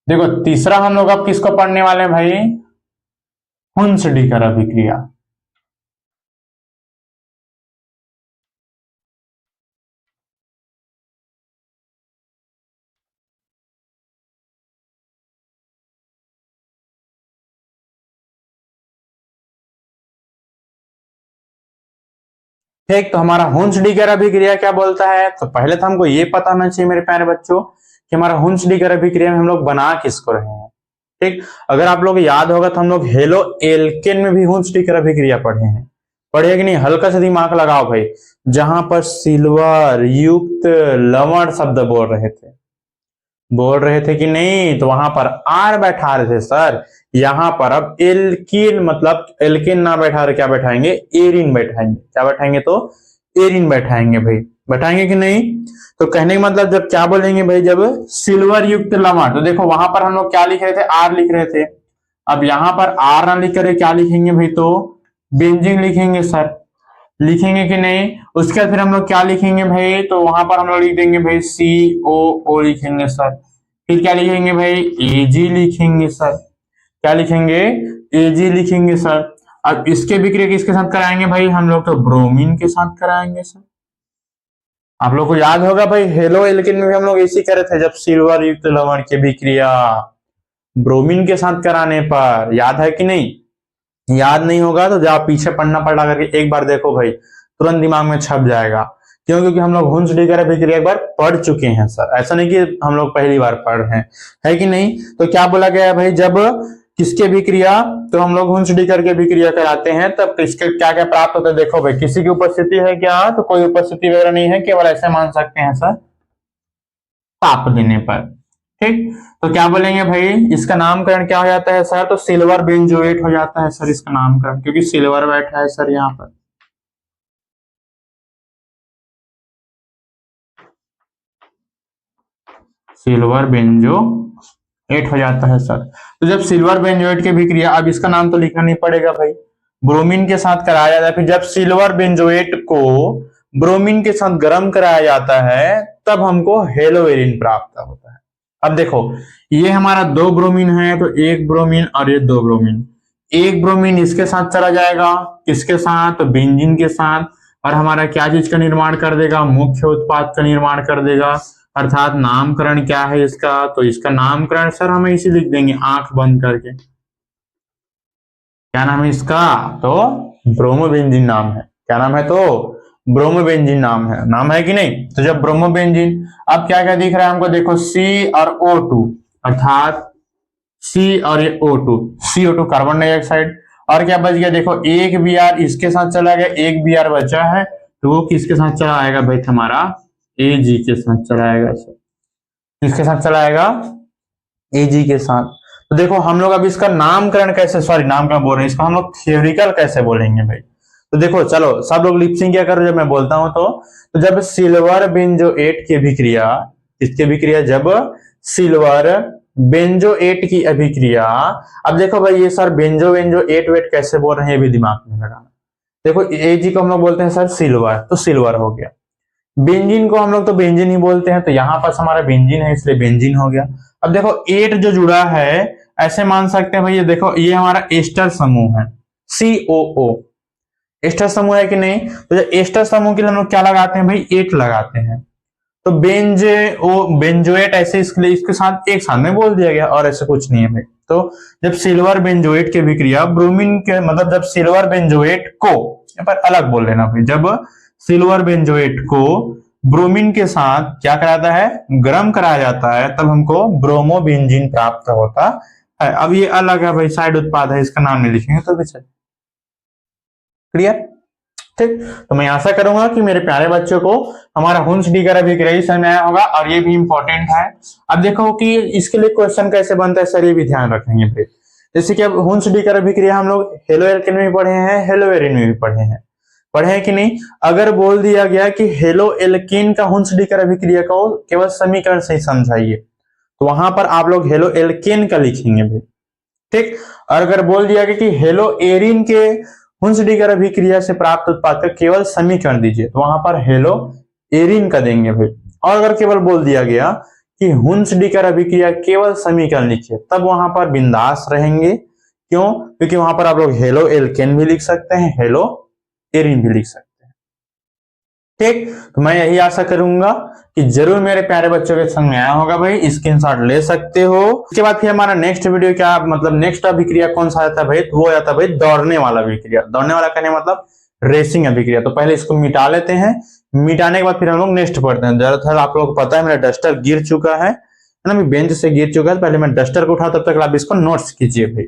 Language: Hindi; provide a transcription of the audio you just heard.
देखो तीसरा हम लोग अब किसको पढ़ने वाले हैं भाई, हुंसडीकर अभिक्रिया। ठीक, तो हमारा हुंसडीकर अभिक्रिया क्या बोलता है, तो पहले तो हमको ये पता होना चाहिए मेरे प्यारे बच्चों कि हमारा हुंसडीकर अभिक्रिया में हम लोग बना किसको रहे हैं। ठीक, अगर आप लोग याद होगा तो हम लोग हेलो एल्केन में भी हुंसडीकर अभिक्रिया पढ़े हैं, पढ़े कि नहीं, हल्का सा दिमाग लगाओ भाई। जहां पर सिल्वर युक्त लवण शब्द बोल रहे थे कि नहीं, तो वहां पर आर बैठा रहे थे सर। यहां पर अब एल्किन मतलब एल्किन ना बैठा रहे, क्या बैठाएंगे, एरिन बैठाएंगे। क्या बैठाएंगे, तो एरिन बैठाएंगे भाई, बैठाएंगे कि नहीं। तो कहने का मतलब जब क्या बोलेंगे भाई, जब सिल्वर युक्त लवण, तो देखो वहां पर हम लोग क्या लिख रहे थे, आर लिख रहे थे। अब यहां पर आर ना लिख कर क्या लिखेंगे भाई, तो बेंजीन लिखेंगे सर, लिखेंगे कि नहीं। उसके बाद फिर हम लोग क्या लिखेंगे भाई, तो वहां पर हम लोग लिख देंगे भाई COO लिखेंगे सर। फिर क्या लिखेंगे भाई, Ag लिखेंगे सर। क्या लिखेंगे, Ag लिखेंगे सर। अब इसके विक्रिया किसके साथ कराएंगे भाई, हम लोग तो ब्रोमीन के साथ कराएंगे सर। आप लोग को याद होगा भाई, हेलो एल्किन में भी हम लोग ऐसे करे थे, जब सिल्वर युक्त लवण की विक्रिया ब्रोमीन के साथ कराने पर, याद है कि नहीं। याद नहीं होगा तो जाओ पीछे पढ़ना पड़ा करके एक बार देखो भाई, तुरंत दिमाग में छप जाएगा। क्यों, क्योंकि हम लोग हुंसडीकर अभिक्रिया एक बार पढ़ चुके हैं सर, ऐसा नहीं कि हम लोग पहली बार पढ़ रहे हैं, है कि नहीं। तो क्या बोला गया है भाई, जब किसके अभिक्रिया, तो हम लोग हुंसडीकर के अभिक्रिया कराते हैं तब किसके क्या क्या प्राप्त होता है। देखो भाई, किसी की उपस्थिति है क्या, तो कोई उपस्थिति वगैरह नहीं है, केवल ऐसे मान सकते हैं सर, ताप देने पर। ठीक, तो क्या बोलेंगे भाई, इसका नामकरण क्या हो जाता है सर, तो सिल्वर बेंजोएट हो जाता है सर इसका नामकरण, क्योंकि सिल्वर बैठा है सर यहाँ पर। सिल्वर बेंजोएट हो जाता है सर। तो जब सिल्वर बेंजोएट की विक्रिया, अब इसका नाम तो लिखना नहीं पड़ेगा भाई, ब्रोमीन के साथ कराया जाता है। फिर जब सिल्वर बेंजोएट को ब्रोमीन के साथ गर्म कराया जाता है तब हमको हेलोवेरिन प्राप्त होता है। अब देखो, ये हमारा दो ब्रोमीन है, तो एक ब्रोमीन और ये दो ब्रोमीन, एक ब्रोमीन इसके साथ चला जाएगा, किसके साथ, तो बेंजीन के साथ, और हमारा क्या चीज का निर्माण कर देगा, मुख्य उत्पाद का निर्माण कर देगा। अर्थात नामकरण क्या है इसका, तो इसका नामकरण सर हम इसी लिख देंगे आंख बंद करके। क्या नाम है इसका, तो ब्रोमोबेंजीन नाम है। क्या नाम है, तो ब्रोमोबेंजीन नाम है कि नहीं। तो जब ब्रोमोबेंजीन, अब क्या क्या दिख रहा है हमको, देखो C और O2, अर्थात C और ये O2, CO2 कार्बन डाइऑक्साइड, और क्या बच गया, देखो एक Br इसके साथ चला गया, एक Br बचा है, तो वो किसके साथ चला आएगा भाई, हमारा Ag के साथ चला आएगा सर। किसके साथ चला आएगा, Ag के साथ। तो देखो हम लोग अब इसका नामकरण कैसे, सॉरी नामकरण बोल रहे हैं, इसको हम लोग थ्योरिकल कैसे बोलेंगे भाई। तो देखो चलो सब लोग लिपसिंग क्या करो जब मैं बोलता हूं, तो जब सिल्वर बेंजोएट की अभिक्रिया, इसकी अभिक्रिया जब सिल्वर बेंजोएट की अभिक्रिया, अब देखो भाई ये सर बेंजो वेट कैसे बोल रहे हैं, ये भी दिमाग में लगाना। देखो Ag को हम लोग बोलते हैं सर सिल्वर, तो सिल्वर हो गया। बेंजीन को हम लोग तो बेंजीन ही बोलते हैं, तो यहां पास हमारा बेंजीन है इसलिए बेंजीन हो गया। अब देखो 8 जो जुड़ा है, ऐसे मान सकते हैं भाई, ये देखो ये हमारा एस्टर समूह है, COO एस्टर समूह है कि नहीं। तो एस्टर समूह के लिए हम लोग क्या लगाते हैं भाई, 8 लगाते हैं। तो बेंजोएट ऐसे इसके साथ एक साथ में बोल दिया गया, और ऐसे कुछ नहीं है भाई। तो जब सिल्वर बेंजोएट की विक्रिया ब्रोमीन के, मतलब जब सिल्वर बेंजोएट को, यहाँ पर अलग बोल लेना भाई, जब सिल्वर बेंजोएट को ब्रोमीन के साथ क्या कराता है, गर्म कराया जाता है, तब हमको ब्रोमोबेंजीन प्राप्त होता है। अब ये अलग है भाई, साइड उत्पाद है, इसका नाम नहीं लिखेंगे तो भी चल। क्लियर, ठीक। तो मैं आशा करूंगा कि मेरे प्यारे बच्चों को हमारा हुंसडीकर अभिक्रिया समझ में आया होगा, और ये भी इंपॉर्टेंट है। अब देखो कि इसके लिए क्वेश्चन कैसे बनता है सर, ये भी ध्यान रखेंगे भाई। जैसे कि अब हुंसडीकर अभिक्रिया हम लोग हेलो एल्केन में भी पढ़े हैं, हेलोवेरिन में भी पढ़े हैं कि नहीं। अगर बोल दिया गया कि हेलो एल्केन का हुंसडीकर अभिक्रिया को केवल समीकरण से ही समझाइए, तो वहां पर आप लोग हेलो एल्केन का लिखेंगे भाई, ठीक। और अगर बोल दिया गया कि हेलो एरिन के हुंसडीकर अभिक्रिया से प्राप्त उत्पाद का केवल समीकरण दीजिए, तो वहां पर हेलो एरिन का देंगे भाई। और अगर केवल बोल दिया गया कि हुंस डीकर अभिक्रिया केवल समीकरण लिखिए, तब वहां पर बिंदास रहेंगे। क्यों? क्योंकि वहां पर आप लोग हेलो एल्केन भी लिख सकते हैं, हेलो एरिन भी लिख सकते हैं। ठीक, तो मैं यही आशा करूंगा कि जरूर मेरे प्यारे बच्चों के संग में आया होगा भाई, स्क्रीनशॉट ले सकते हो। उसके बाद फिर हमारा नेक्स्ट वीडियो क्या, मतलब नेक्स्ट अभिक्रिया कौन सा आता है भाई, तो वो आता है भाई दौड़ने वाला अभिक्रिया। दौड़ने वाला कहने मतलब रेसिंग अभिक्रिया। तो पहले इसको मिटा लेते हैं, मिटाने के बाद फिर हम लोग नेक्स्ट पढ़ते हैं। दरअसल आप लोग को पता है मेरा डस्टर गिर चुका है ना, बेंच से गिर चुका है। पहले मैं डस्टर को उठा, तब तक आप इसको नोट्स कीजिए भाई।